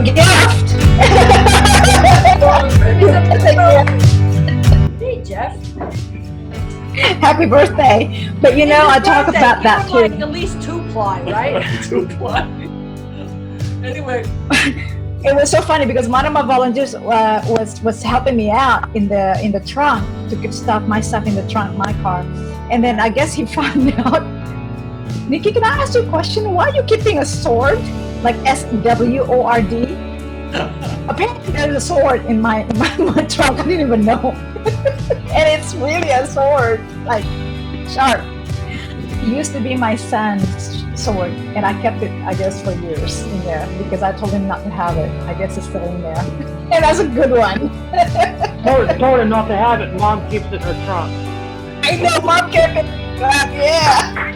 gift. Hey, Jeff. Happy birthday. But you know, I talk about that too. Like at least 2-ply, right? 2-ply. Anyway. It was so funny because one of my volunteers was helping me out in the trunk to get my stuff in the trunk, my car. And then I guess he found out. Nikki, can I ask you a question? Why are you keeping a sword? Like SWORD? Apparently there's a sword in my trunk. I didn't even know. And it's really a sword, like sharp. It used to be my son's sword, and I kept it, I guess, for years in there because I told him not to have it. I guess it's still in there. And that's a good one. Told him not to have it. Mom keeps it in her trunk. I know, Mom kept it. Yeah.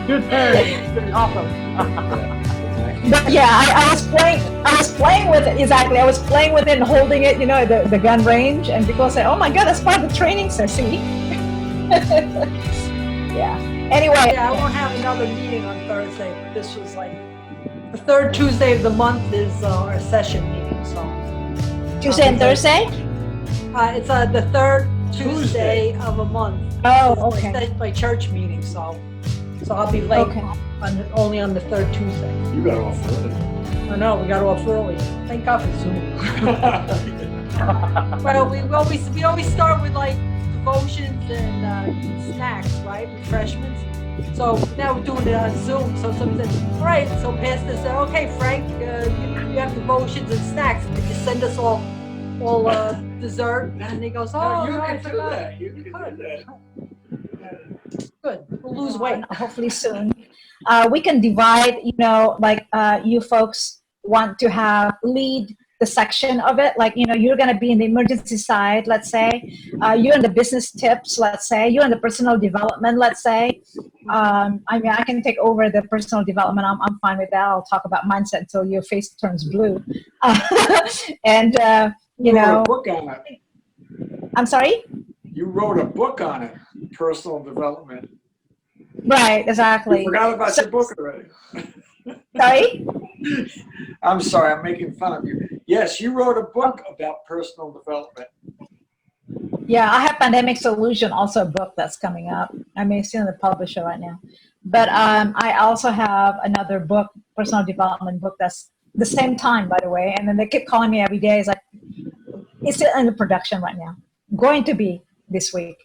Good parenting. Awesome. But yeah, I was playing with it, exactly. I was playing with it and holding it, you know, at the gun range, and people say, oh my God, that's part of the training, so see? Yeah. Anyway. Yeah, I won't have another meeting on Thursday. This was like, the third Tuesday of the month is our session meeting, so. Tuesday and Thursday? It's the third Tuesday of a month. Oh, okay. It's my church meeting, so I'll be late. Okay. Only on the third Tuesday. You got off early. I know, we got off early. Thank God for Zoom. Well, we always start with like devotions and snacks, right? Refreshments. So now we're doing it on Zoom. So somebody said, all right, so Pastor said, okay, Frank, you have devotions and snacks. Could you send us all dessert? And he goes, oh, you no, I can do forgot. that. You can do that. Good, we'll lose weight. Hopefully soon. We can divide, you know, like you folks want to lead the section of it. Like, you know, you're going to be in the emergency side, let's say. You're in the business tips, let's say. You're in the personal development, let's say. I mean, I can take over the personal development. I'm fine with that. I'll talk about mindset until your face turns blue. And, you know. Wrote a book on it. I'm sorry? You wrote a book on it, personal development. Right, exactly. You forgot about your book already. Sorry? I'm sorry, I'm making fun of you. Yes, you wrote a book about personal development. Yeah, I have Pandemic Solution, also a book that's coming up. I may see on the publisher right now. But I also have another book, personal development book, that's the same time, by the way. And then they keep calling me every day. It's like, it's still in the production right now. Going to be this week.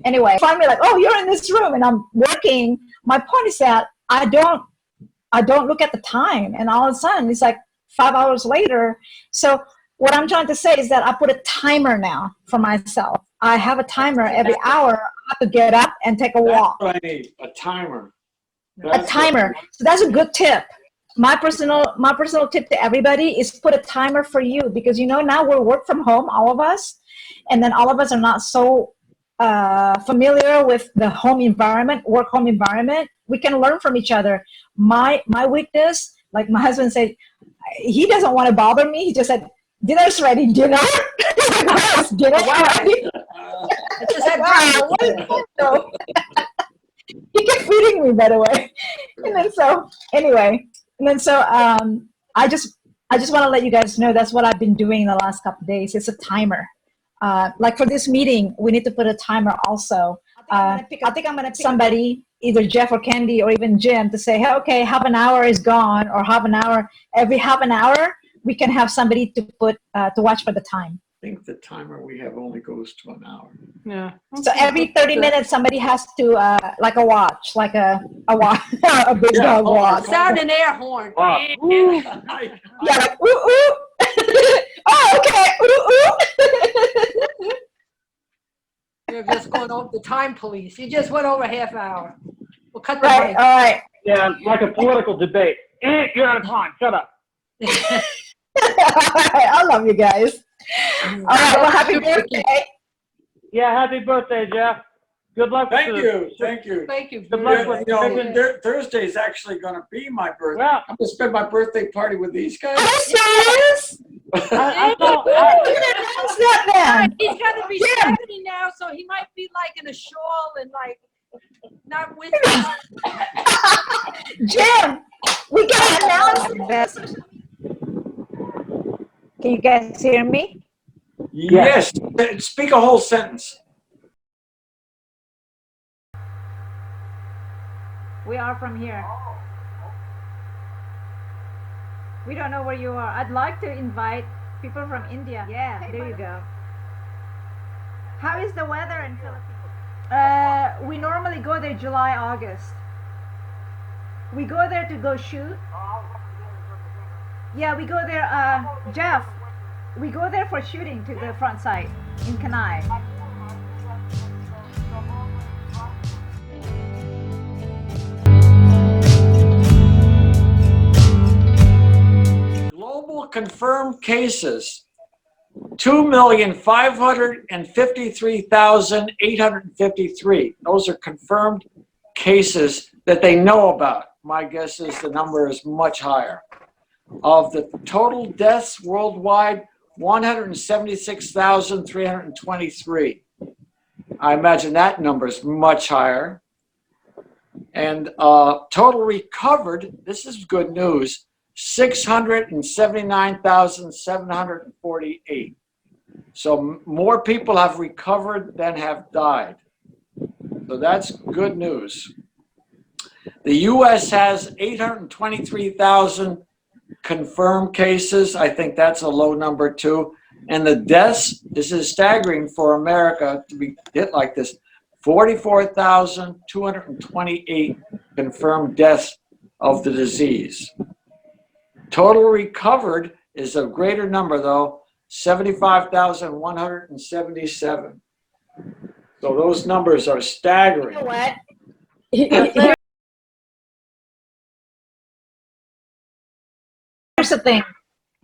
Anyway, finally, like, oh, you're in this room and I'm working. My point is that I don't look at the time, and all of a sudden it's like 5 hours later. So what I'm trying to say is that I put a timer now for myself. I have a timer every hour. I have to get up and take a walk. That's what I need, a timer. A timer. So that's a good tip. My personal tip to everybody is put a timer for you, because you know now we're work from home, all of us, and then all of us are not so familiar with the home environment, work home environment. We can learn from each other. My weakness, like my husband said, he doesn't want to bother me. He just said, dinner's ready. Dinner? Dinner's ready? I just had He kept feeding me, by the way. And then so, anyway, I just want to let you guys know that's what I've been doing the last couple of days. It's a timer. Like for this meeting, we need to put a timer also. I think I'm going to pick somebody, either Jeff or Candy or even Jim, to say, hey, okay, half an hour is gone, or half an hour. Every half an hour, we can have somebody to put to watch for the time. I think the timer we have only goes to an hour. Yeah. So every 30 minutes, somebody has to, like a watch, like a watch, a big dog watch. Sound an air horn. Yeah, like, ooh, ooh. Oh, okay, ooh, ooh. You're just going over the time police. You just went over half hour. We'll cut the Right, break. all right. Yeah, like a political debate. You're out of time. Shut up. I love you guys. All right, well, happy birthday. Yeah, happy birthday, Jeff. Good luck. Thank you. Thank you. Thank you. Good luck with Thursday is actually going to be my birthday. Well, I'm going to spend my birthday party with these guys. Are you serious? I You didn't announce that then. He's got to be 70 now, so he might be like in a shawl and like not with us. Jim, we got to announce this. Can you guys hear me? Yes. Speak a whole sentence. We are from here. We don't know where you are. I'd like to invite people from India. Yeah, there you go. How is the weather in Philippines? We normally go there July, August. We go there to go shoot. Yeah, we go there, Jeff. We go there for shooting to the front side in Kanai. Global confirmed cases, 2,553,853. Those are confirmed cases that they know about. My guess is the number is much higher. Of the total deaths worldwide, 176,323. I imagine that number is much higher. And total recovered, this is good news, 679,748. So more people have recovered than have died. So that's good news. The U.S. has 823,000 confirmed cases. I think that's a low number too. And the deaths, this is staggering for America to be hit like this, 44,228 confirmed deaths of the disease. Total recovered is a greater number though, 75,177. So those numbers are staggering. You know what? Here's the thing.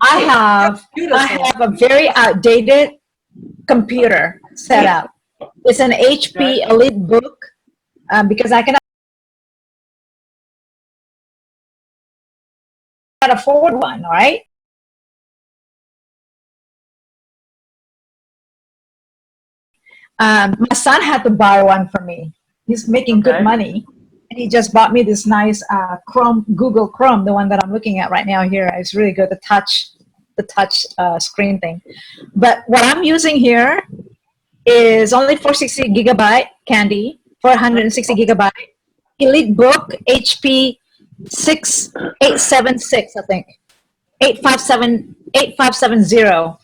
I have a very outdated computer set up. It's an HP Elite book because I cannot afford one, right? My son had to buy one for me. He's making good money. And he just bought me this nice Google Chrome, the one that I'm looking at right now here. It's really good, the touch screen thing. But what I'm using here is only 460 gigabyte Candy, 460 gigabyte Elite Book HP 6876, I think, 8570.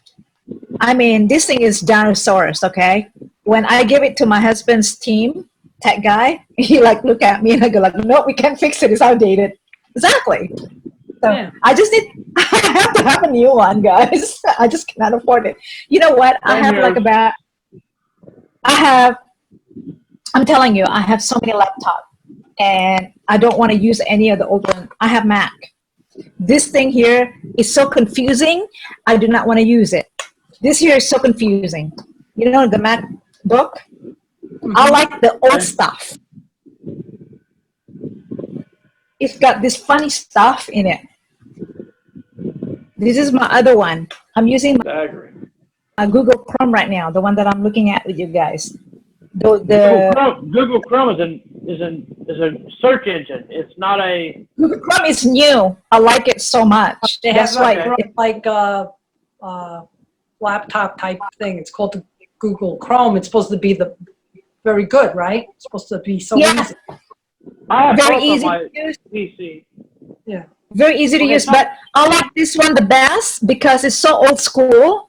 I mean, this thing is dinosaurs, okay? When I give it to my husband's team, tech guy, he like look at me and I go like, no, we can't fix it. It's outdated. Exactly. So I have to have a new one, guys. I just cannot afford it. You know what? I'm telling you, I have so many laptops and I don't want to use any of the old one. I have Mac. This thing here is so confusing. I do not want to use it. This here is so confusing. You know, the MacBook, I like the old stuff. It's got this funny stuff in it. This is my other one. I'm using my Google Chrome right now, the one that I'm looking at with you guys. Google Chrome is a search engine. It's not a. Google Chrome is new. I like it so much. They That's have why. Laptop type thing. It's called the Google Chrome. It's supposed to be very good, right? It's supposed to be so easy. Very easy to use. PC. Yeah. Very easy to use, but I like this one the best because it's so old school.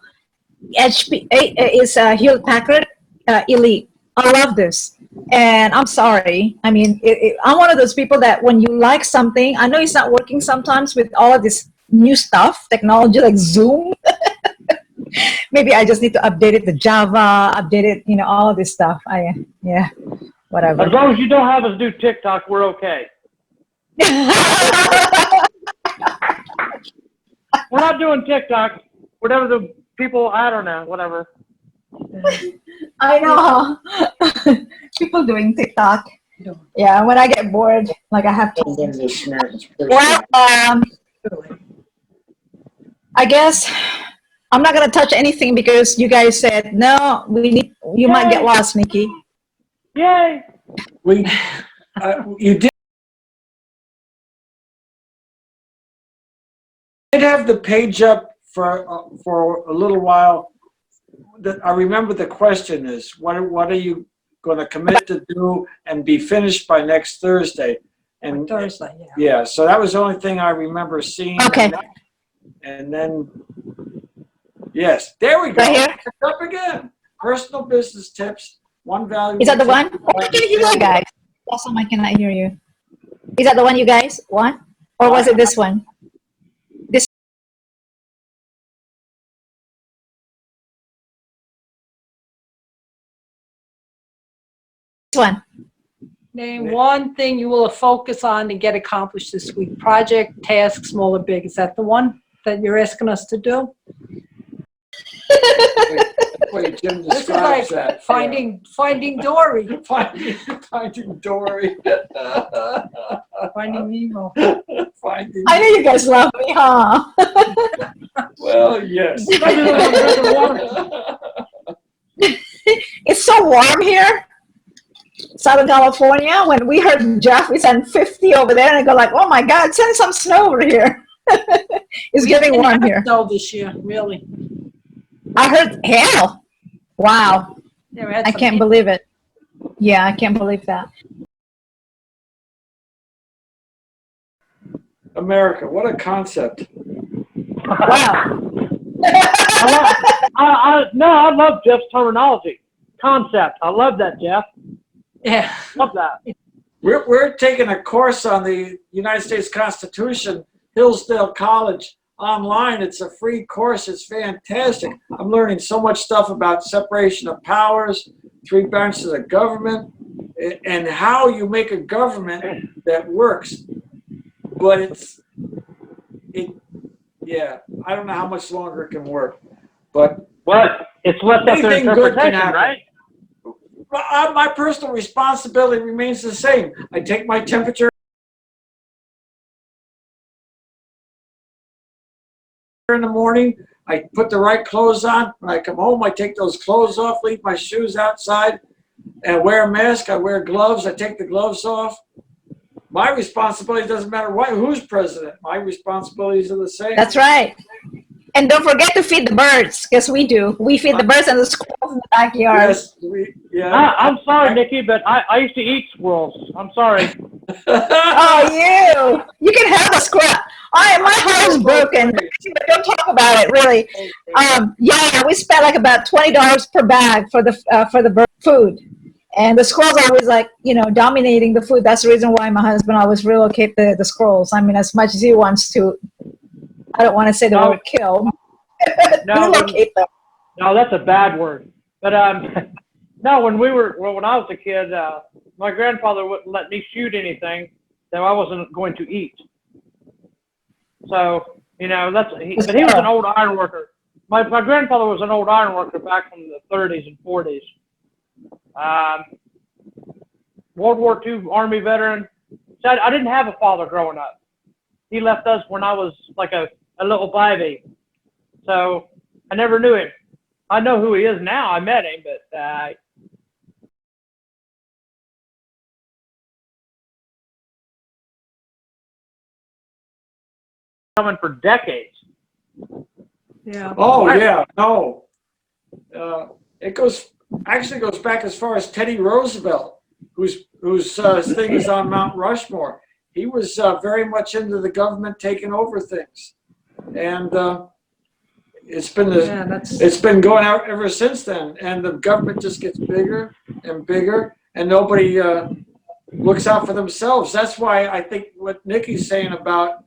HP is Hewlett Packard Elite. I love this, and I'm sorry. I mean, I'm one of those people that when you like something, I know it's not working sometimes with all of this new stuff, technology like Zoom. Maybe I just need to update it, the Java, update it, you know, all of this stuff. Yeah, whatever. As long as you don't have us do TikTok, we're okay. We're not doing TikTok. Whatever the people, I don't know, whatever. I know. People doing TikTok. Yeah, when I get bored, like I have to. Well, I guess I'm not gonna touch anything because you guys said no. You might get lost, Nikki. Yay! You did have the page up for a little while. I remember the question is, what are you going to commit to do and be finished by next Thursday? And Thursday, yeah. yeah, so that was the only thing I remember seeing. Okay. And then, yes, there we go. Right here? It's up again. Personal business tips. One value. Is that the one? Oh, I can hear you guys. Last time I cannot hear you. Is that the one you guys want? Or was it this one? This one. Name one thing you will focus on and get accomplished this week. Project, task, small or big. Is that the one that you're asking us to do? Wait, Jim This is describes like that. finding Dory, Finding Dory. finding Nemo. Finding. I know you guys love me, huh? Well, yes. It's so warm here, Southern California. When we heard Jeff, we sent 50 over there, and I go like, oh my God, send some snow over here. It's getting warm here. Snow this year, really. I heard hail. Wow. Yeah, we had I some can't heat. believe it. Yeah, I can't believe that. America, what a concept. Wow. I love Jeff's terminology. Concept. I love that, Jeff. Yeah. Love that. We're taking a course on the United States Constitution, Hillsdale College, online. It's a free course. It's fantastic. I'm learning so much stuff about separation of powers, 3 branches of government, and how you make a government that works. But yeah, I don't know how much longer it can work. But It's left up to anything good can interpretation, happen. right? My personal responsibility remains the same. I take my temperature in the morning. I put the right clothes on. When I come home, I take those clothes off, leave my shoes outside, and wear a mask. I wear gloves. I take the gloves off. My responsibility doesn't matter who's president. My responsibilities are the same. That's right. And don't forget to feed the birds, because we do. We feed the birds and the squirrels in the backyard. Yes, yeah. I'm sorry, Nikki, but I used to eat squirrels. I'm sorry. Oh, you can have a squirrel. My heart is broken. But don't talk about it, really. Yeah, we spent like about $20 per bag for the bird food. And the squirrels are always like, dominating the food. That's the reason why my husband always relocate the squirrels. I mean, as much as he wants to, I don't want to say the word kill. Relocate them. No, that's a bad word. But no, when I was a kid, my grandfather wouldn't let me shoot anything that I wasn't going to eat. So but he was an old iron worker. My grandfather was an old iron worker back from the 30s and 40s. World War II Army veteran. So I didn't have a father growing up. He left us when I was like a little baby. So I never knew him. I know who he is now. I met him, but coming for decades. Yeah. Oh yeah, no. It actually goes back as far as Teddy Roosevelt, whose thing is on Mount Rushmore. He was very much into the government taking over things, and it's been going out ever since then. And the government just gets bigger and bigger, and nobody looks out for themselves. That's why I think what Nicky's saying about,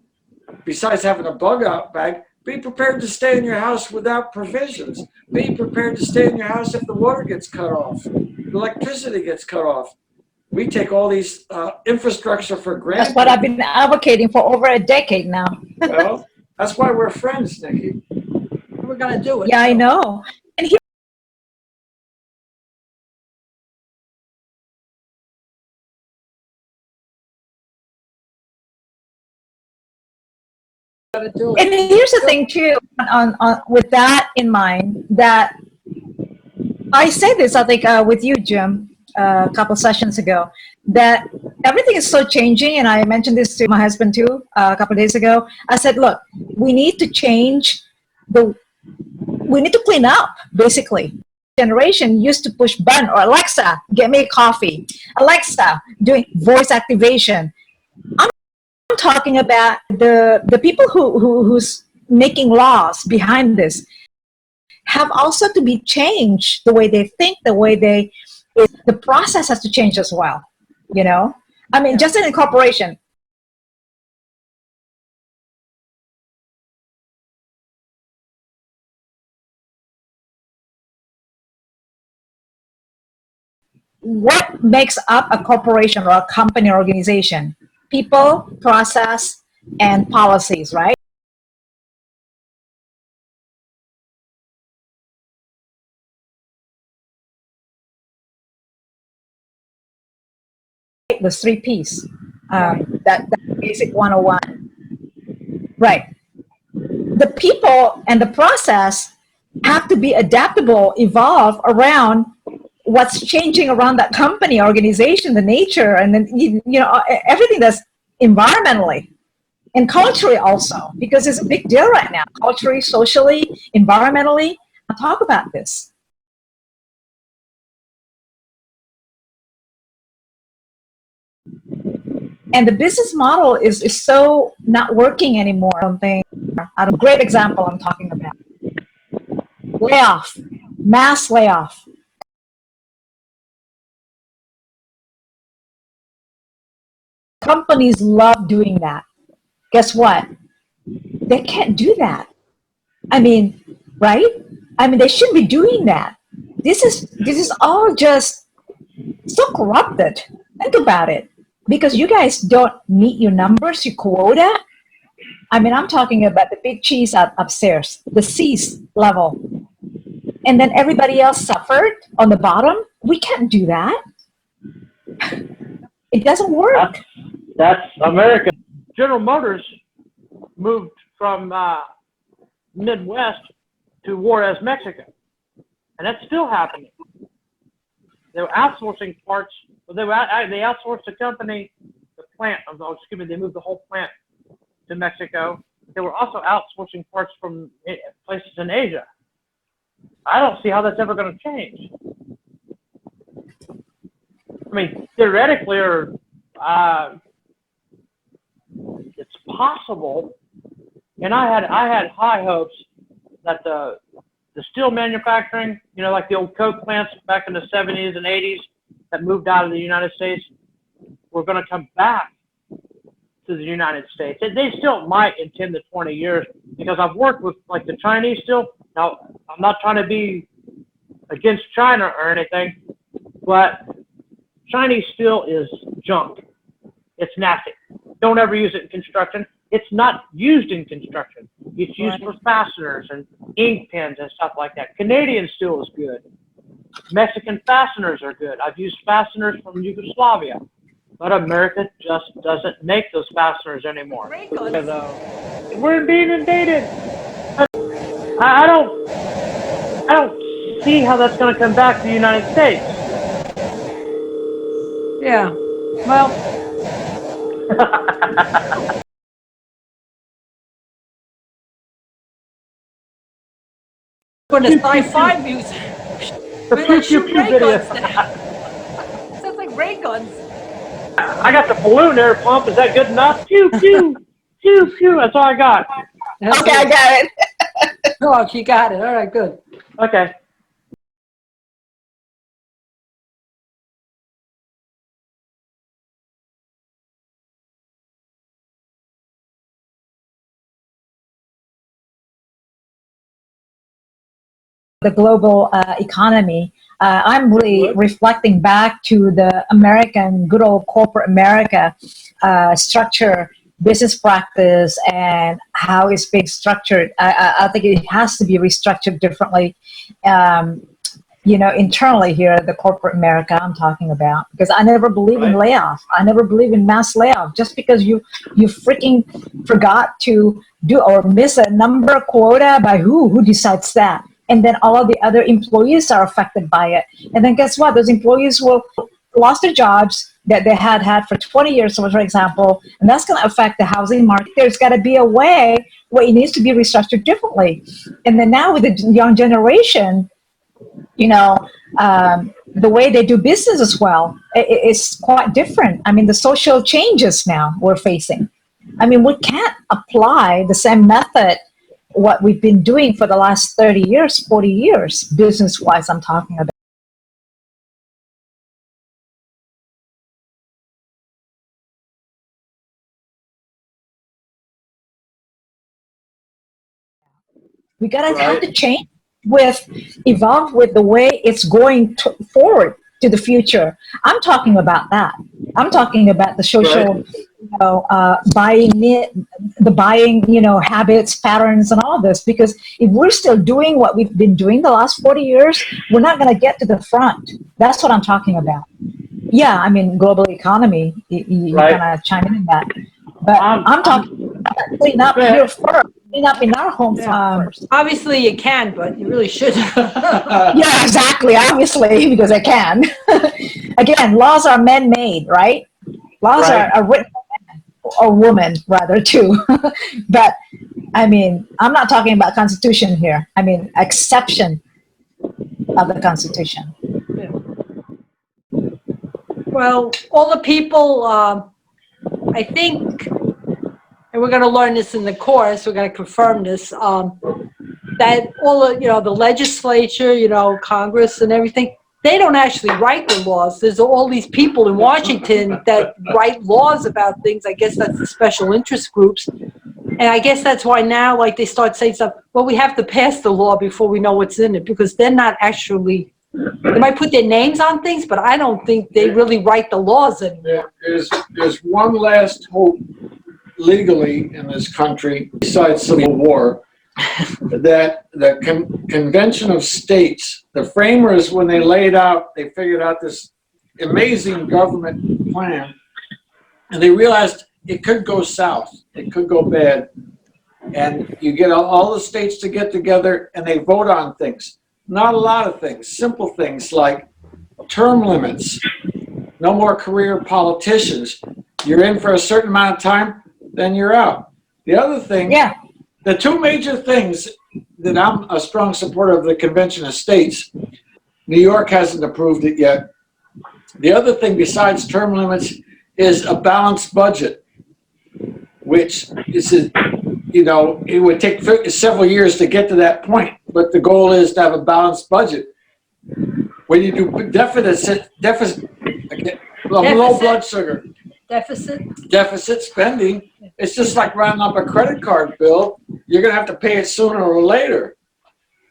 besides having a bug out bag, be prepared to stay in your house without provisions. Be prepared to stay in your house if the water gets cut off, the electricity gets cut off. We take all these infrastructure for granted. That's what I've been advocating for over a decade now. Well, that's why we're friends, Nicky. We're going to do it. Yeah, I know. And he Gotta do it. And here's the thing too, on with that in mind, that I say this, I think, with you, Jim, a couple sessions ago, that everything is so changing, and I mentioned this to my husband too a couple of days ago. I said, look, we need to change we need to clean up, basically. Generation used to push button, or Alexa, get me a coffee. Alexa, doing voice activation. I'm talking about the people who's making laws behind this have also to be changed. The way they think, the process has to change as well. You know, I mean, just in a corporation. What makes up a corporation or a company or organization? People, process, and policies, right? The 3 Ps, that basic 101. Right. The people and the process have to be adaptable, evolve around what's changing around that company, organization, the nature, and then everything that's environmentally and culturally also, because it's a big deal right now, culturally, socially, environmentally. I'll talk about this. And the business model is so not working anymore. Something, a great example I'm talking about. Layoff, mass layoff. Companies love doing that. Guess what? They can't do that. I mean, right? I mean, they shouldn't be doing that. This is all just so corrupted. Think about it. Because you guys don't meet your numbers, your quota. I mean, I'm talking about the big cheese upstairs, the C's level. And then everybody else suffered on the bottom. We can't do that. It doesn't work. That's America. General Motors moved from Midwest to Juarez, Mexico. And that's still happening. They were outsourcing parts. They outsourced the company, the plant. They moved the whole plant to Mexico. They were also outsourcing parts from places in Asia. I don't see how that's ever going to change. I mean, theoretically, or it's possible. And I had high hopes that the steel manufacturing, like the old Coke plants back in the 70s and 80s that moved out of the United States, were going to come back to the United States. They still might in 10 to 20 years, because I've worked with like the Chinese steel. Now, I'm not trying to be against China or anything, but Chinese steel is junk. It's nasty. Don't ever use it in construction. It's not used in construction. It's used for fasteners and ink pens and stuff like that. Canadian steel is good. Mexican fasteners are good. I've used fasteners from Yugoslavia, but America just doesn't make those fasteners anymore. We're being invaded. I don't see how that's going to come back to the United States. Yeah. Well. When it's sci-fi music. We like shoot ray guns now. Sounds like ray guns. I got the balloon air pump. Is that good enough? Pew, pew, pew, pew. That's all I got. Okay, I got it. Oh, she got it. All right, good. Okay. The global economy. I'm really reflecting back to the American, good old corporate America structure, business practice, and how it's being structured. I think it has to be restructured differently. Internally here, the corporate America I'm talking about, because I never believe in layoff. I never believe in mass layoff. Just because you freaking forgot to do or miss a number quota by who decides that? And then all of the other employees are affected by it. And then guess what? Those employees will lost their jobs, that they had for 20 years, so for example, and that's going to affect the housing market. There's got to be a way where it needs to be restructured differently. And then now with the young generation, the way they do business as well, it's quite different. I mean, the social changes now we're facing. I mean, we can't apply the same method, what we've been doing for the last 30 years, 40 years, business-wise I'm talking about. We gotta have to change evolve with the way it's going forward to the future. I'm talking about that. I'm talking about the social, buying, habits, patterns, and all this. Because if we're still doing what we've been doing the last 40 years, we're not going to get to the front. That's what I'm talking about. Yeah, I mean, global economy. You kind of chime in that, but I'm talking about clean up here first. Clean up in our home first. Obviously you can, but you really shouldn't. Yeah, exactly. Obviously, because I can. Again, laws are man-made, right? Laws are written by men, or women, rather, too. But, I mean, I'm not talking about Constitution here. I mean, exception of the Constitution. Yeah. Well, all the people, I think, and we're going to learn this in the course, we're going to confirm this, that all of, the legislature, Congress and everything, they don't actually write the laws. There's all these people in Washington that write laws about things. I guess that's the special interest groups. And I guess that's why now, like, they start saying stuff, well, we have to pass the law before we know what's in it, because they're not actually, they might put their names on things, but I don't think they really write the laws anymore. There's one last hope legally in this country, besides civil war, that the Convention of States, the framers, when they laid out, they figured out this amazing government plan, and they realized it could go south, it could go bad, and you get all the states to get together and they vote on things. Not a lot of things, simple things like term limits, no more career politicians. You're in for a certain amount of time, then you're out. The other thing, the two major things that I'm a strong supporter of the Convention of States, New York hasn't approved it yet. The other thing besides term limits is a balanced budget, which is, it would take several years to get to that point, but the goal is to have a balanced budget. When you do deficit, low blood sugar. Deficit spending, it's just like rounding up a credit card bill. You're going to have to pay it sooner or later.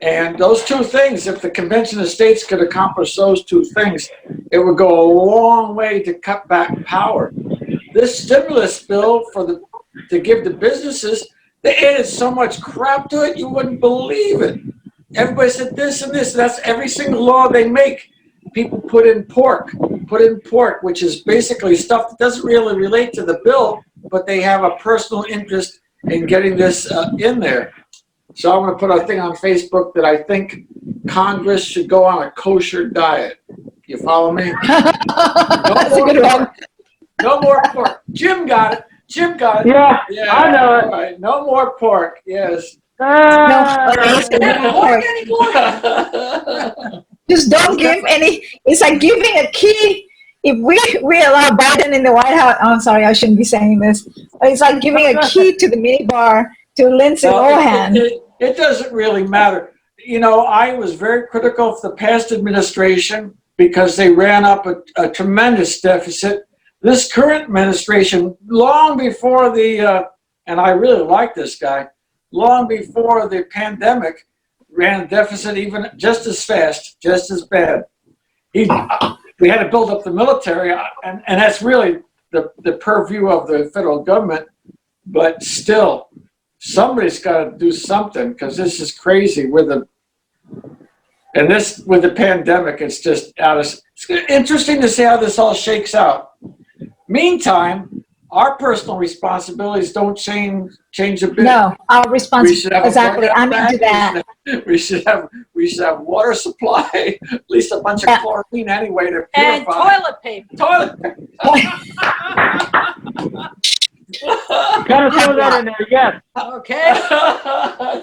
And those two things, if the Convention of States could accomplish those two things, it would go a long way to cut back power. This stimulus bill to give to businesses, they added so much crap to it, you wouldn't believe it. Everybody said this and this. That's every single law they make. People put in pork, which is basically stuff that doesn't really relate to the bill, but they have a personal interest in getting this in there. So I'm going to put a thing on Facebook that I think Congress should go on a kosher diet. You follow me? That's a good one. No more pork. Jim got it. Yeah, I know it. All right. No more pork. Yes. No pork anymore. Just don't give any. It's like giving a key. If we allow Biden in the White House, I'm sorry, I shouldn't be saying this. It's like giving a key to the minibar to Lindsay Lohan. It doesn't really matter. I was very critical of the past administration because they ran up a tremendous deficit. This current administration, long before and I really like this guy, long before the pandemic, ran a deficit even just as fast, just as bad. We had to build up the military, and that's really the purview of the federal government. But still, somebody's got to do something, because this is crazy with the pandemic. It's just it's interesting to see how this all shakes out. Meantime, our personal responsibilities don't change a bit. No, our We responsibility, should have a exactly. bug out I'm bag. into that. We should have water supply, at least a bunch of Yeah. chlorine anyway to And purify. toilet paper. Toilet paper. Gotta throw that in there, yes. Okay.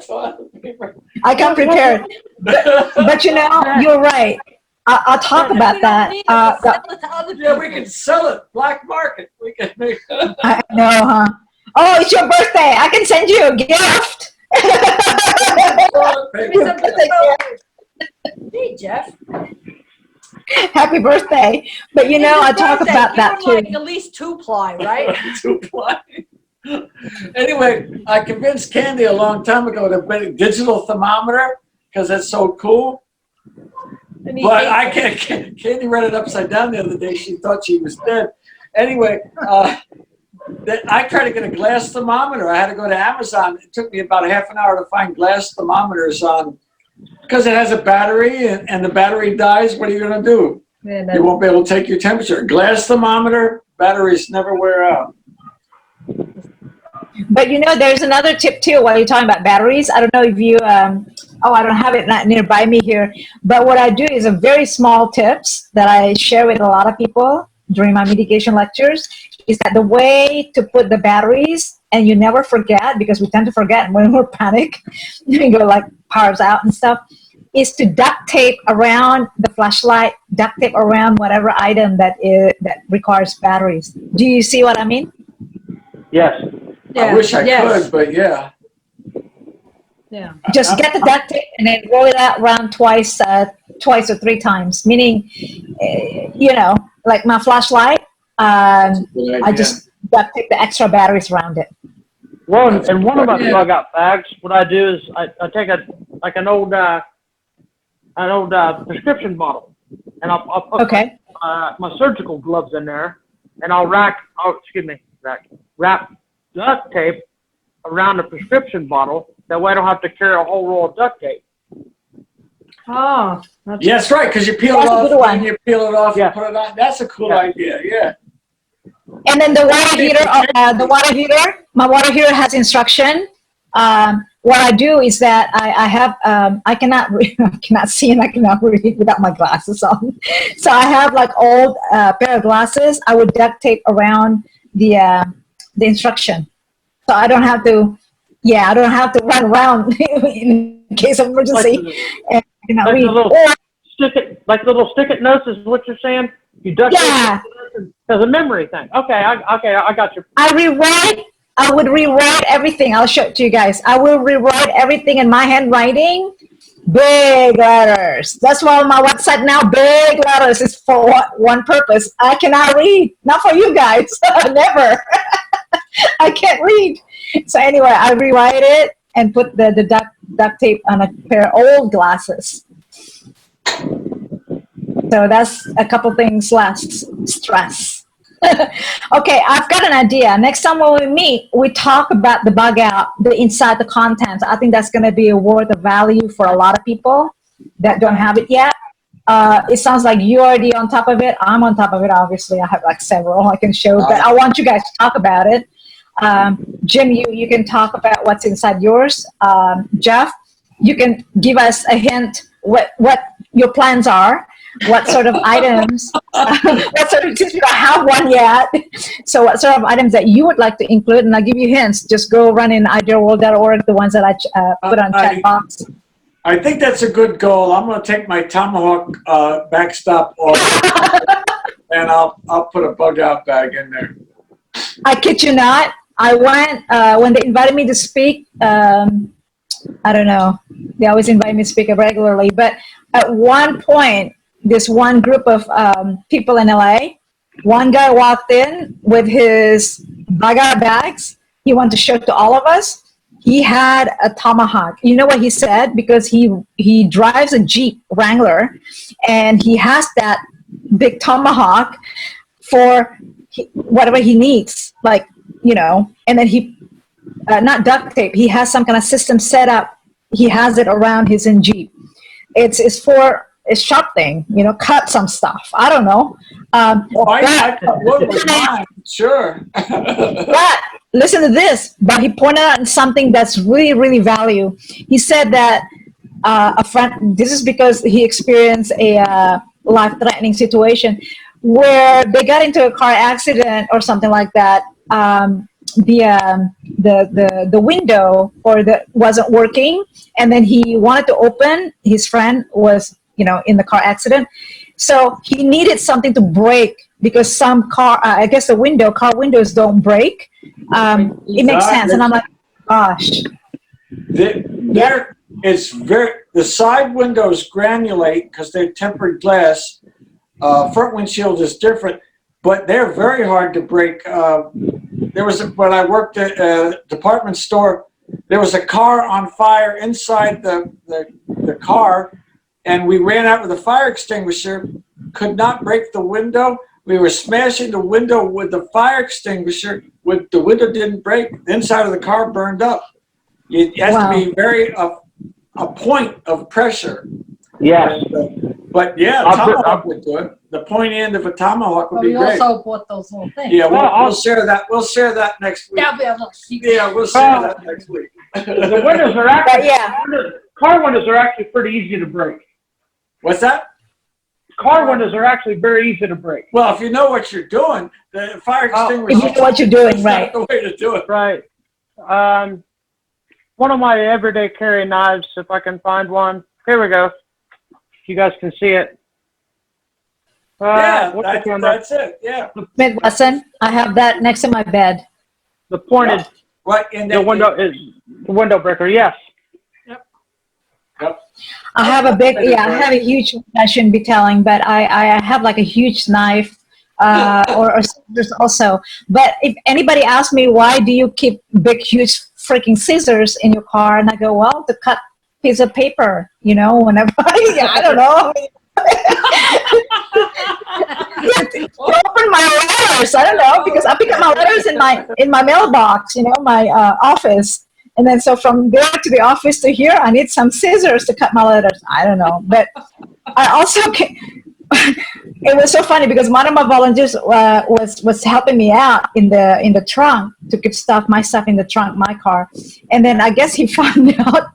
Toilet paper. I come prepared. But you know, you're right. I'll talk If about we don't that. need it, we'll sell it to other Yeah, we people. can sell it black market. We can make. I know, huh? Oh, it's your birthday. I can send you a gift. Toilet paper. Hey, Jeff. Happy birthday. But you know, I talk about that too. Like at least 2-ply, right? 2-ply. Anyway, I convinced Candy a long time ago to get a digital thermometer because it's so cool. And he But I hates can't. Candy read it upside down the other day. She thought she was dead. Anyway, I tried to get a glass thermometer. I had to go to Amazon. It took me about half an hour to find glass thermometers on, because it has a battery and the battery dies. What are you going to do? You won't be able to take your temperature. Glass thermometer, batteries never wear out. But you know, there's another tip too while you're talking about batteries. I don't know if you, I don't have it not nearby me here. But what I do is a very small tips that I share with a lot of people during my mitigation lectures is that the way to put the batteries, and you never forget because we tend to forget when we're panic, you go like powers out and stuff, is to duct tape around the flashlight, duct tape around whatever item that requires batteries. Do you see what I mean? Yes. I wish I could, but yeah. Yeah. Just get the duct tape and then roll it out around twice or 3 times. Meaning, you know, like my flashlight, I just duct tape the extra batteries around it. Well, and one of my bug out bags, what I do is I take an old prescription bottle, and I'll put my surgical gloves in there, and I'll wrap duct tape around the prescription bottle. That way I don't have to carry a whole roll of duct tape. Oh. Yeah, that's right, because you peel it off and you peel it off and put it on. That's a cool idea, yeah. And then the water heater, my water heater has instruction. What I do is that I have, I cannot see and I cannot read without my glasses on. So I have like old pair of glasses. I would duct tape around the instruction. So I don't have to, I don't have to run around in case of emergency. And I cannot read. Like little stick-it notes is what you're saying? You duct tape as a memory thing. Okay, I got you. I would rewrite everything. I'll show it to you guys. I will rewrite everything in my handwriting, big letters. That's why on my website now, big letters is for one purpose. I cannot read. Not for you guys. Never. I can't read. So anyway, I rewrite it and put the duct tape on a pair of old glasses. So that's a couple things less stress. Okay, I've got an idea. Next time when we meet, we talk about the bug out, the inside the contents. I think that's going to be a worth of value for a lot of people that don't have it yet. It sounds like you're already on top of it. I'm on top of it, obviously. I have like several I can show, but I want you guys to talk about it. Jim, you can talk about what's inside yours. Jeff, you can give us a hint what your plans are. What sort of items, since you don't have one yet, so what sort of items that you would like to include, and I'll give you hints. Just go run in iDAREworld.org, the ones that I put on chat box. I think that's a good goal. I'm going to take my Tomahawk backstop off, and I'll put a bug out bag in there. I kid you not. I went, when they invited me to speak, I don't know, they always invite me to speak regularly, but at one point, this one group of people in LA, one guy walked in with his bug out bags. He wanted to show it to all of us. He had a Tomahawk. You know what he said? Because he drives a Jeep Wrangler, and he has that big Tomahawk for whatever he needs, like, you know, and then he, not duct tape, he has some kind of system set up. He has it around his Jeep. It's for a sharp thing, you know, cut some stuff. I don't know. Oh, I could work with mine, sure. But listen to this. But he pointed out something that's really, really value. He said that a friend. This is because he experienced a life-threatening situation where they got into a car accident or something like that. The window wasn't working, and then he wanted to open. His friend was, you know, in the car accident, so he needed something to break because some car, I guess the car windows don't break. It makes sense, and I'm like, gosh. The side windows granulate because they're tempered glass. Front windshield is different, but they're very hard to break. When I worked at a department store, there was a car on fire inside the car, and we ran out with a fire extinguisher, could not break the window. We were smashing the window with the fire extinguisher. The window didn't break. The inside of the car burned up. It has to be a point of pressure. Yes. But yeah, tomahawk would do it. The point end of a tomahawk would be great. We also bought those little things. Yeah, we'll share that. We'll share that next week. That'll be a little secret. Yeah, we'll share that next week. The windows are actually, car windows are actually pretty easy to break. What's that? Car windows are actually very easy to break. Well, if you know what you're doing, the fire extinguisher. You know what you're doing, right? That's the way to do it. Right. One of my everyday carry knives, if I can find one. Here we go. You guys can see it. Yeah, that's it. Yeah. Smith Wesson, I have that next to my bed. The pointed. Right in the window is the window breaker. Yes. Yep. I have a big, I have a huge, I shouldn't be telling, but I have like a huge knife or scissors also. But if anybody asks me, why do you keep big, huge freaking scissors in your car? And I go, well, to cut piece of paper, you know, whenever I don't know. Open my letters, I don't know, because I pick up my letters in my mailbox, you know, my office. And then so from there to the office to here, I need some scissors to cut my letters. I don't know. But I also it was so funny because one of my volunteers was helping me out in the trunk to keep my stuff in the trunk, my car. And then I guess he found out,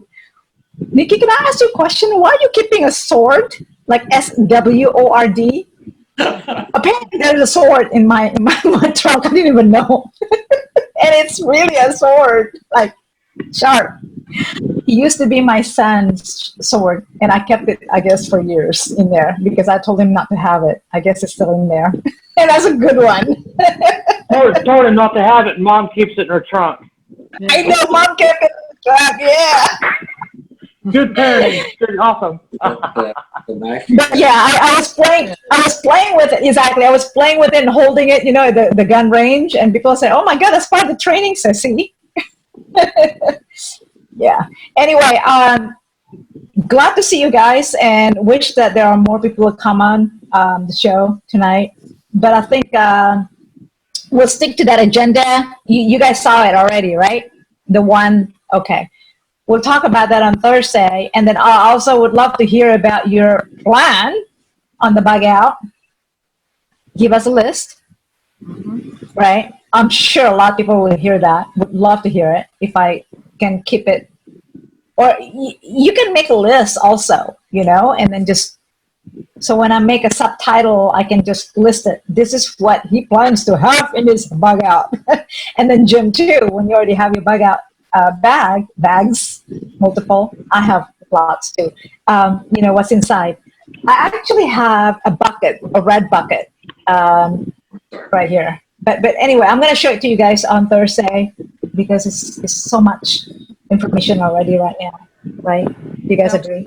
Nikki, can I ask you a question? Why are you keeping a sword? Like SWORD? Apparently there's a sword in my trunk. I didn't even know. And it's really a sword. Like, sharp. He used to be my son's sword, and I kept it, I guess, for years in there because I told him not to have it. I guess it's still in there. And that's a good one. Told him not to have it, and Mom keeps it in her trunk. I know, Mom kept it in the trunk, yeah. Good parenting. Good, awesome. But yeah, I was playing with it, exactly. I was playing with it and holding it, you know, the gun range, and people say, oh my God, that's part of the training, Sissy. Yeah. Anyway, glad to see you guys, and wish that there are more people to come on the show tonight. But I think we'll stick to that agenda. You guys saw it already, right? The one. Okay. We'll talk about that on Thursday, and then I also would love to hear about your plan on the bug out. Give us a list, right? I'm sure a lot of people will hear that. Would love to hear it if I can keep it. Or you can make a list also, you know, and then just, so when I make a subtitle, I can just list it. This is what he plans to have in his bug out. And then Jim too, when you already have your bug out bags, multiple, I have lots too. You know, what's inside. I actually have a bucket, a red bucket right here. But anyway, I'm going to show it to you guys on Thursday because it's so much information already right now, right? Do you guys agree?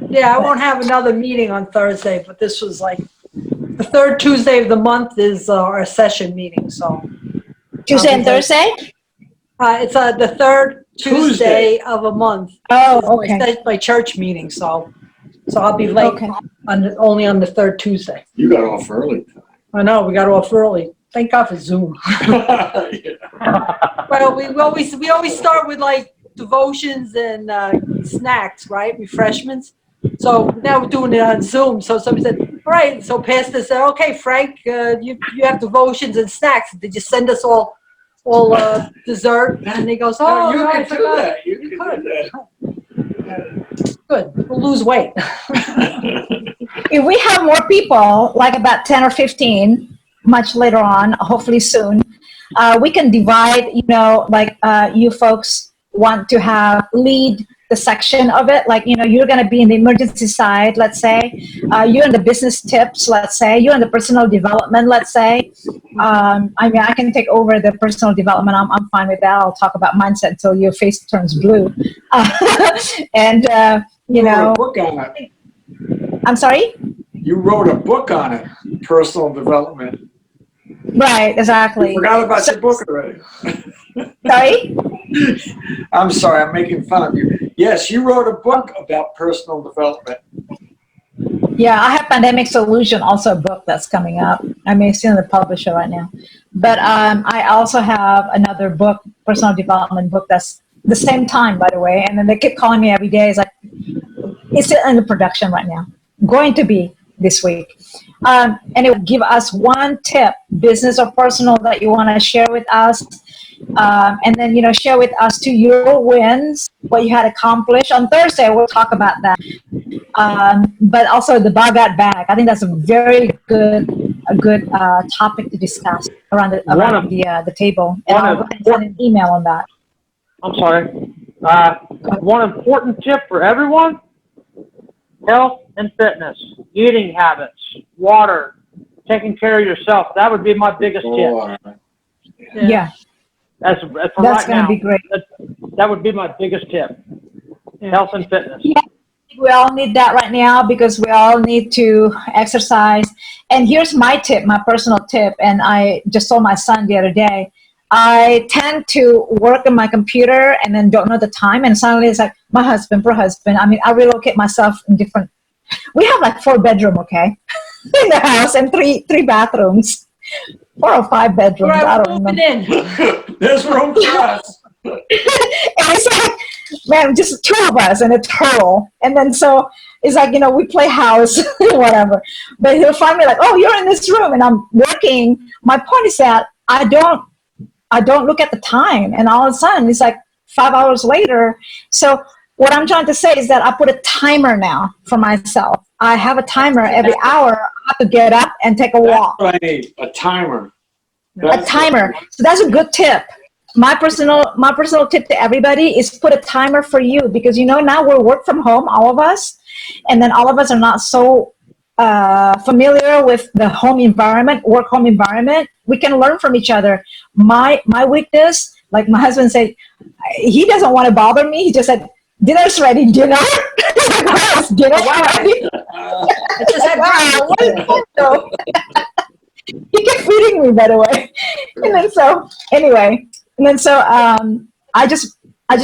Yeah, I won't have another meeting on Thursday, but this was like the third Tuesday of the month is our session meeting. So Tuesday and Thursday? It's the third Tuesday of a month. Oh, okay. My church meeting, so I'll be late only on the third Tuesday. You got off early. I know, we got off early. Thank God for Zoom. Yeah. Well, we always start with like devotions and snacks, right? Refreshments. So now we're doing it on Zoom. So somebody said, all right. So Pastor said, okay, Frank, you have devotions and snacks. Did you send us all dessert? And he goes, oh, you no, I can do forgot. that. You can could. do Good. We'll lose weight. that. If we have more people, like about 10 or 15, much later on, hopefully soon, we can divide, like you folks want to have lead the section of it. Like, you're going to be in the emergency side, let's say. You're in the business tips, let's say. You're in the personal development, let's say. I can take over the personal development. I'm fine with that. I'll talk about mindset until your face turns blue. And, You wrote a book on it. I'm sorry? You wrote a book on it, personal development. Right, exactly. You forgot about your book already. Sorry? I'm sorry, I'm making fun of you. Yes, you wrote a book about personal development. Yeah, I have Pandemic Solution, also a book that's coming up. I mean, it's in the publisher right now. But I also have another book, personal development book, that's the same time, by the way. And then they keep calling me every day. It's like, it's in the production right now. Going to be this week. And it will give us one tip, business or personal, that you want to share with us. And then, share with us too your wins, what you had accomplished. On Thursday, we'll talk about that. But also the Bagat bag. I think that's a very good topic to discuss around the table. And I'll go ahead and send an email on that. I'm sorry. One important tip for everyone: health and fitness, eating habits, water, taking care of yourself. That would be my biggest tip. Yeah. That's right going to be great. That would be my biggest tip. Yeah. Health and fitness. Yeah. We all need that right now because we all need to exercise. And here's my tip, my personal tip. And I just told my son the other day, I tend to work on my computer and then don't know the time. And suddenly it's like, my husband. I mean, I relocate myself in different, we have like 4 bedrooms, okay, in the house, and three bathrooms. 4 or 5 bedrooms. Right, I don't know. There's room for us. And it's like, man, just 2 of us and a turtle. And then so it's like, we play house, whatever. But he'll find me like, oh, you're in this room and I'm working. My point is that I don't look at the time. And all of a sudden it's like 5 hours later. So what I'm trying to say is that I put a timer now for myself. I have a timer every hour. I have to get up and take a walk. That's what I need, a timer. A timer. So that's a good tip. My personal tip to everybody is put a timer for you, because now we're work from home, all of us, and then all of us are not so familiar with the home environment, work home environment. We can learn from each other. My weakness, like my husband said, he doesn't want to bother me. He just said, dinner's ready. Dinner? Dinner's ready? I just said, wow, what is that though? He kept feeding me, by the way. And then so, anyway, I just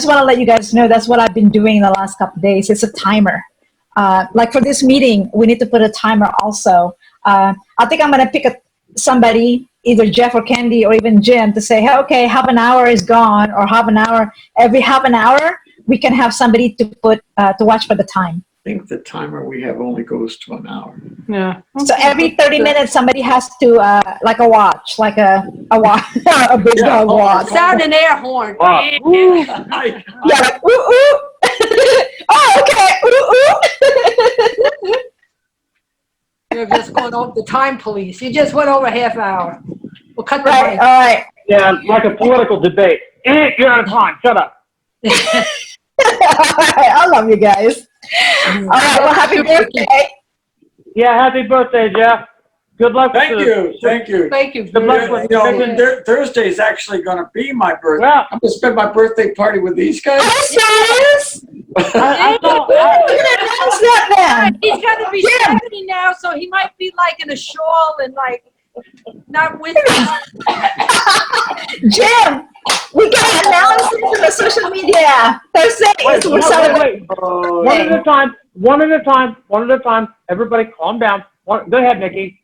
want to let you guys know that's what I've been doing in the last couple of days. It's a timer. Like for this meeting, we need to put a timer also. I think I'm going to pick somebody, either Jeff or Candy or even Jim, to say, hey, okay, half an hour is gone, or every half an hour, we can have somebody to put to watch for the time. I think the timer we have only goes to an hour. Yeah. So every 30 minutes, somebody has to, like a watch, like a watch, a big dog watch. Sound an air horn. Yeah, like, ooh, ooh. Oh, okay, ooh, ooh. You're just going over the time police. You just went over half hour. We'll cut the Right, break. all right. Yeah, like a political debate. You're out of time. Shut up. I love you guys. All right, well, happy birthday. Yeah, happy birthday, Jeff. Good luck. Thank you. Thank you. Good luck with Thursday is actually going to be my birthday. Well, I'm going to spend my birthday party with these guys. Are you serious? I thought, You didn't announce that then. He's going to be 70 now, so he might be like in a shawl and like not with us. Jim, we got to announce it on the social media. Thursday is we're celebrating. One at a time. Everybody calm down. Go ahead, Nikki.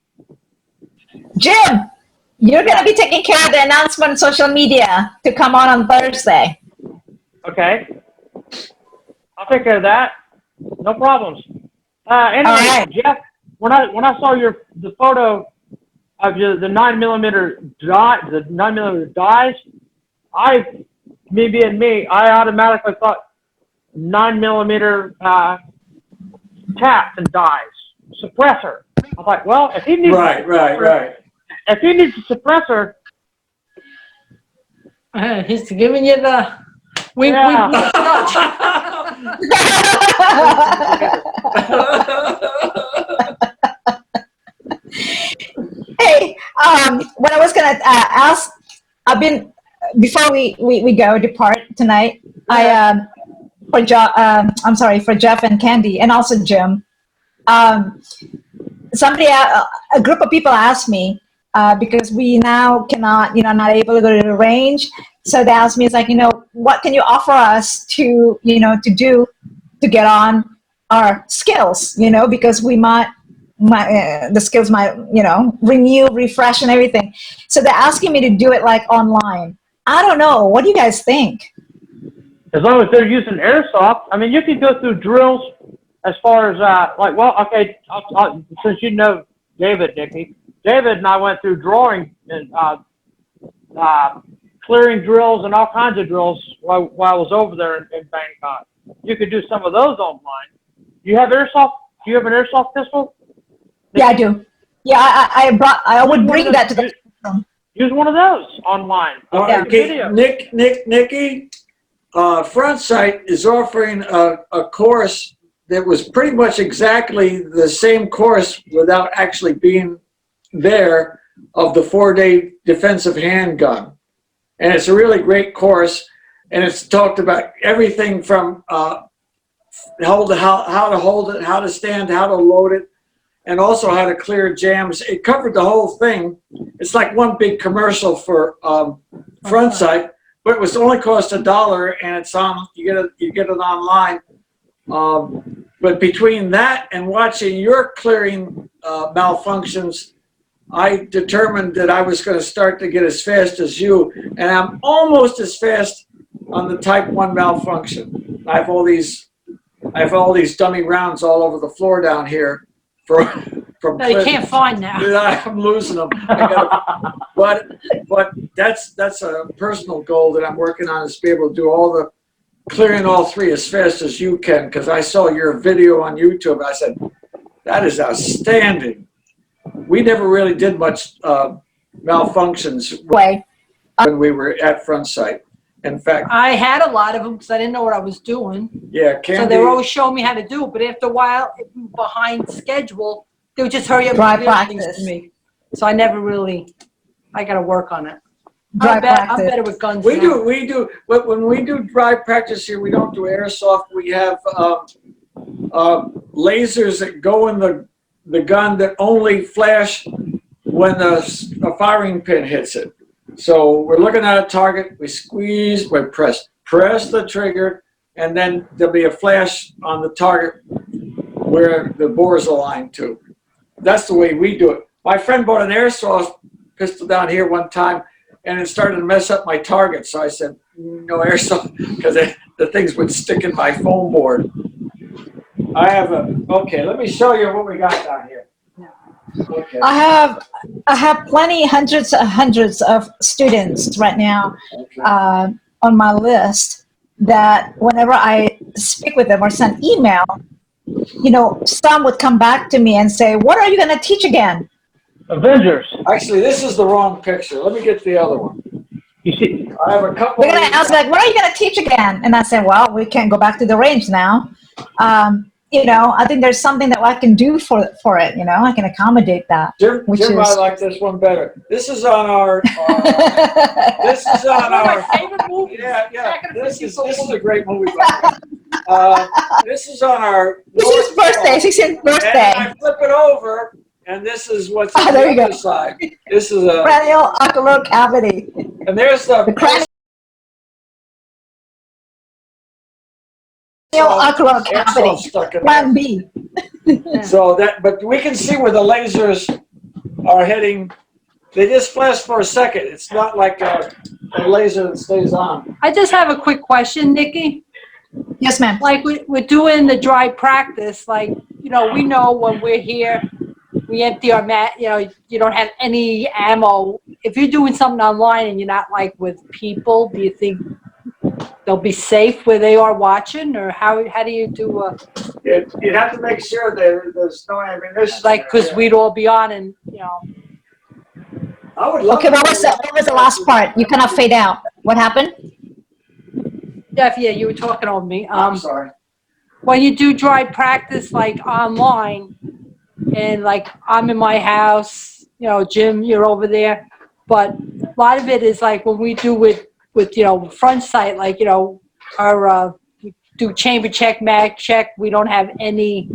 Jim, you're going to be taking care of the announcement on social media to come on Thursday. Okay. I'll take care of that. No problems. Anyway, right. Jeff, when I saw the photo of the 9mm dies, me being me, I automatically thought 9mm taps and dies suppressor. I was like, well, if he needs Right. if he needs a suppressor, He's giving you the wink, Yeah. wink, nudge. Hey, what I was gonna ask, before we depart tonight, for for Jeff and Candy, and also Jim. A group of people asked me, because we now cannot, not able to go to the range. So they asked me, it's like, what can you offer us to do to get on our skills, because we the skills might, renew, refresh and everything. So they're asking me to do it like online. I don't know. What do you guys think? as long as they're using airsoft, I mean, you can go through drills as far as okay, since you know David, Nicky, David and I went through drawing and clearing drills and all kinds of drills while I was over there in Bangkok. You could do some of those online. You have airsoft? Do you have an airsoft pistol? Yeah, I do. Yeah, I would bring that to the classroom. Use one of those online. Yeah. Video. Nicky, Front Sight is offering a course that was pretty much exactly the same course without actually being there, of the 4-day defensive handgun. And it's a really great course, and it's talked about everything from how to hold it, how to stand, how to load it, and also how to clear jams. It covered the whole thing. It's like one big commercial for Front Sight, but it was only cost $1, and it's on. You get it online. But between that and watching your clearing malfunctions, I determined that I was going to start to get as fast as you, and I'm almost as fast on the Type 1 malfunction. I have all these dummy rounds all over the floor down here from No, you can't find now. I'm losing them. But that's a personal goal that I'm working on, is to be able to do clearing all three as fast as you can, because I saw your video on YouTube and I said, that is outstanding. We never really did much malfunctions when we were at Front Sight. In fact, I had a lot of them because I didn't know what I was doing. yeah, So they were always showing me how to do it, but after a while, behind schedule, they would just hurry up Dry and do things practice. to me. So I never really, I got to work on it. Dry I'm practice. better with guns we now. do. But when we do dry practice here, we don't do airsoft. We have lasers that go in the gun that only flash when a firing pin hits it. So we're looking at a target, we squeeze, we press the trigger, and then there'll be a flash on the target where the bore is aligned to. That's the way we do it. My friend bought an airsoft pistol down here one time, and it started to mess up my target. So I said, no airsoft, because the things would stick in my foam board. Okay, let me show you what we got down here. Okay. I have hundreds of students right now on my list that whenever I speak with them or send email, some would come back to me and say, what are you going to teach again? Avengers. Actually, this is the wrong picture. Let me get the other one. You see, I have a couple. They're going to ask, like, what are you going to teach again? And I say, well, we can't go back to the range now. I think there's something that I can do for it. I can accommodate that. Jim, I like this one better. This is on our. This is on One of our. my favorite movies. Yeah. This is a great movie. This is on our. This is birthday, 16th birthday. And I flip it over, and this is what's on there the you other go. side. This is a. Cranial ocular cavity. And there's the. Cranial ocular cavity. airsoft stuck in Plan B. So but we can see where the lasers are hitting. They just flash for a second. It's not like a laser that stays on. I just have a quick question, Nikki. Yes, ma'am. like we're doing the dry practice, like, you know, we know when we're here, we empty our mat, you know, you don't have any ammo. If you're doing something online and you're not like with people, do you think they'll be safe where they are watching, or how do you do You'd have to make sure there's no ammunition. like, because we'd all be on and, you know. I would love Okay, to what was the last part? You cannot fade out. What happened? Jeff, yeah, you were talking on me. I'm sorry. When you do dry practice like online, and like I'm in my house, you know, Jim, you're over there, but a lot of it is like when we do with you know, front sight, like, you know, our we do chamber check, mag check, we don't have any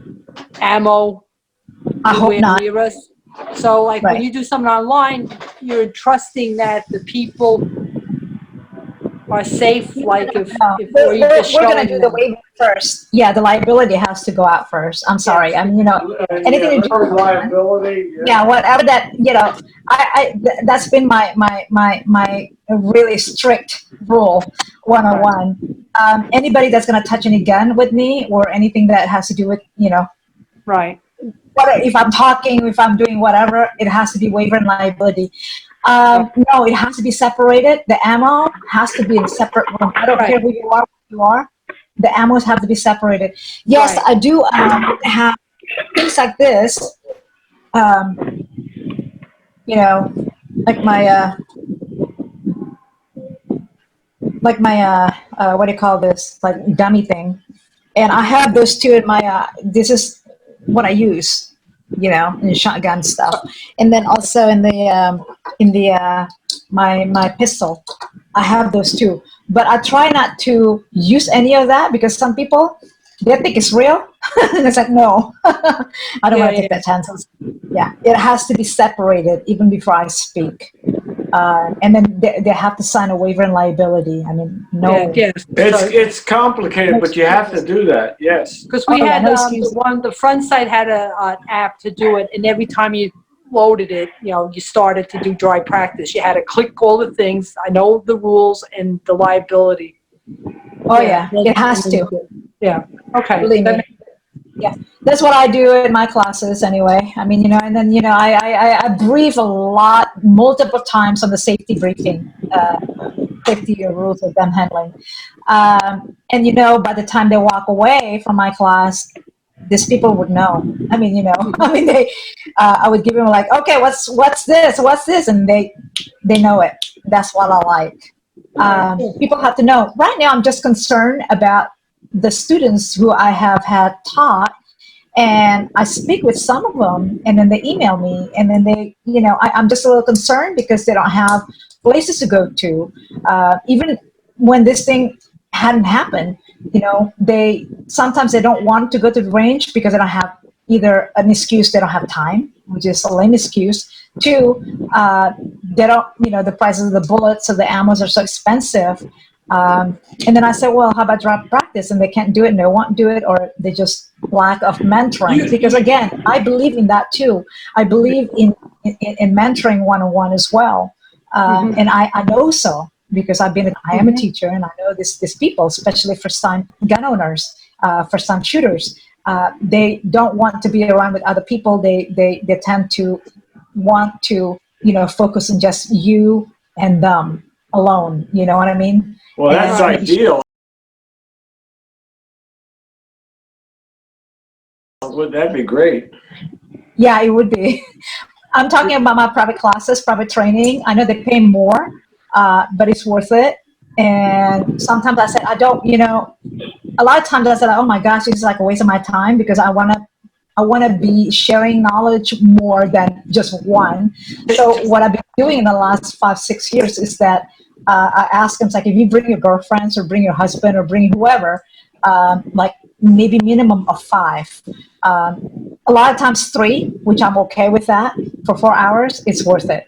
ammo I hope anywhere not. near us. So like when Right. you do something online, you're trusting that the people are safe, like if No, or you're just we're gonna showing do the them. waiver first. Yeah, the liability has to go out first. I'm sorry. I mean, you know, anything to do with liability. yeah, whatever that, you know, that's been my really strict rule 101. Anybody that's gonna touch any gun with me or anything that has to do with, you know, Right. what if I'm talking, if I'm doing whatever, it has to be waiver and liability. No, it has to be separated. The ammo has to be in a separate room. I don't care who you are, the ammos have to be separated. Yes, Right. I do have things like this. You know, like my what do you call this? Like dummy thing. And I have those two in my. This is what I use. You know, in shotgun stuff, and then also in the my pistol, I have those too. But I try not to use any of that because some people they think it's real, and it's like no, I don't want to take that chances. Yeah, it has to be separated even before I speak, and then they have to sign a waiver and liability. I mean, no. Yeah, It's complicated, but you have to do that. Yes. because we Oh, yeah, had no excuse. the front side had an app to do it, and every time you loaded it, you know, you started to do dry practice. You had to click all the things. I know the rules and the liability. Oh yeah, it has to. Yeah. Okay. Believe me. Yeah, that's what I do in my classes anyway. I mean, you know, and then, you know, I brief a lot, multiple times on the safety briefing, safety rules of gun handling. And, you know, by the time they walk away from my class, these people would know. I mean, you know, I mean, I would give them like, okay, what's this? And they know it. That's what I like. People have to know. Right now, I'm just concerned about the students who I have had taught, and I speak with some of them, and then they email me, and then they, you know, I'm just a little concerned because they don't have places to go to. Even when this thing hadn't happened, you know, sometimes they don't want to go to the range because they don't have either an excuse, they don't have time, which is a lame excuse. Two, they don't, you know, the prices of the bullets or the ammos are so expensive. And then I said, well, how about drop practice? And they can't do it, and they won't do it, or they just lack of mentoring. Because again, I believe in that too. I believe in mentoring one-on-one as well. And I know so because I am a teacher, and I know these people, especially first-time gun owners, first-time shooters. They don't want to be around with other people. They tend to want to, you know, focus on just you and them alone. You know what I mean? Well, that's ideal. Would that be great? Yeah, it would be. I'm talking about my private classes, private training. I know they pay more, but it's worth it. And sometimes I said, I don't, you know, a lot of times I said, oh my gosh, it's like a waste of my time because I want to be sharing knowledge more than just one. So what I've been doing in the last 5-6 years is that I ask them, like, if you bring your girlfriends or bring your husband or bring whoever, like maybe minimum of 5. A lot of times 3, which I'm okay with that for 4 hours, it's worth it.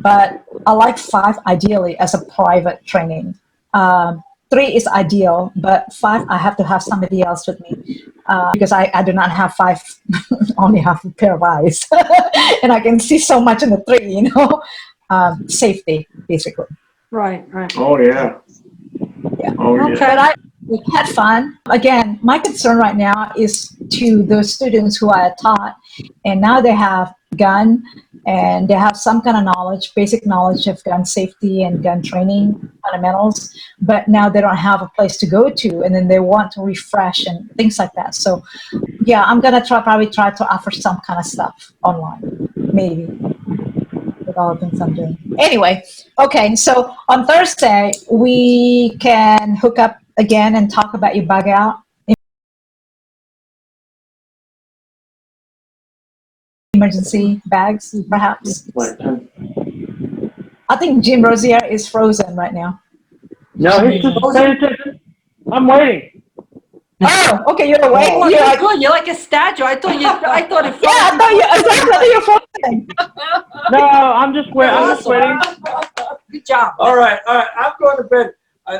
But I like 5 ideally as a private training. 3 is ideal, but 5 I have to have somebody else with me because I do not have 5, only have a pair of eyes, and I can see so much in the 3. You know, safety basically. Right. Oh yeah. Yeah. Oh yeah. But we had fun. Again, my concern right now is to those students who I taught, and now they have gun and they have some kind of knowledge, basic knowledge of gun safety and gun training fundamentals, but now they don't have a place to go to, and then they want to refresh and things like that. So yeah, I'm gonna probably try to offer some kind of stuff online, maybe, with all the things I'm doing. Anyway, okay, so on Thursday, we can hook up again and talk about your bug out emergency bags, perhaps. I think Jim Rosier is frozen right now. No, he's just paying attention. I'm waiting. Oh, okay, you're awake. Oh, You're you're like, good. You're like a statue. I thought it yeah, I thought you're frozen. No, I'm just waiting. I'm just waiting. Good job. All right. I'm going to bed.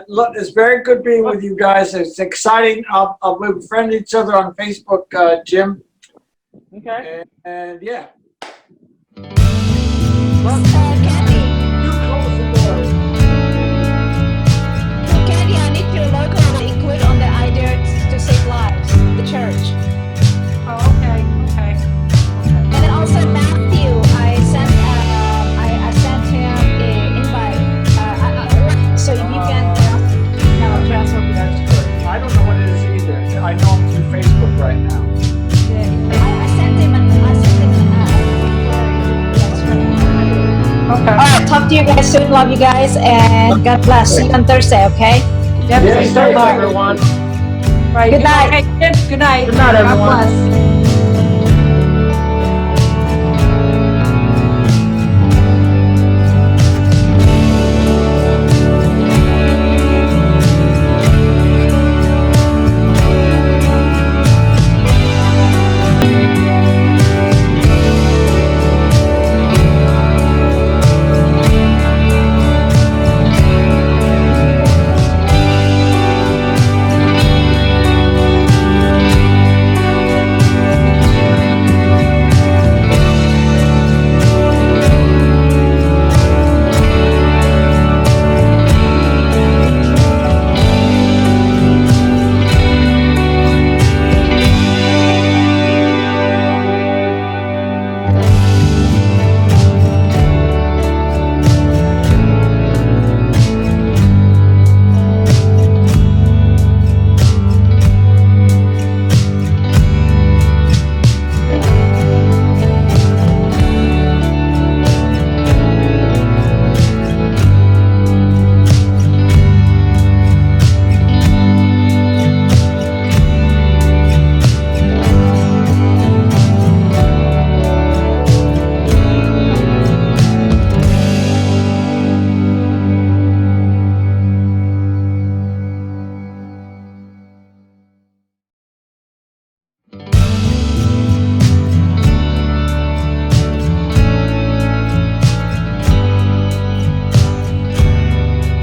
Look, it's very good being with you guys. It's exciting. We'll befriend each other on Facebook, Jim. Okay. And yeah. Candy, You close the door. Candy, I need your logo to include on the iDare to Save Lives, the church. Oh, okay. And then also Matthew, I sent him an invite. So if you can transfer the I don't know what it is either. I know him through Facebook right now. I sent him Okay. All right, talk to you guys soon. Love you guys, and God bless. See you on Thursday, okay? Yep. Yes, Thanks, sir. everyone. Right. Good night. Okay, good night. Good night, everyone. God bless.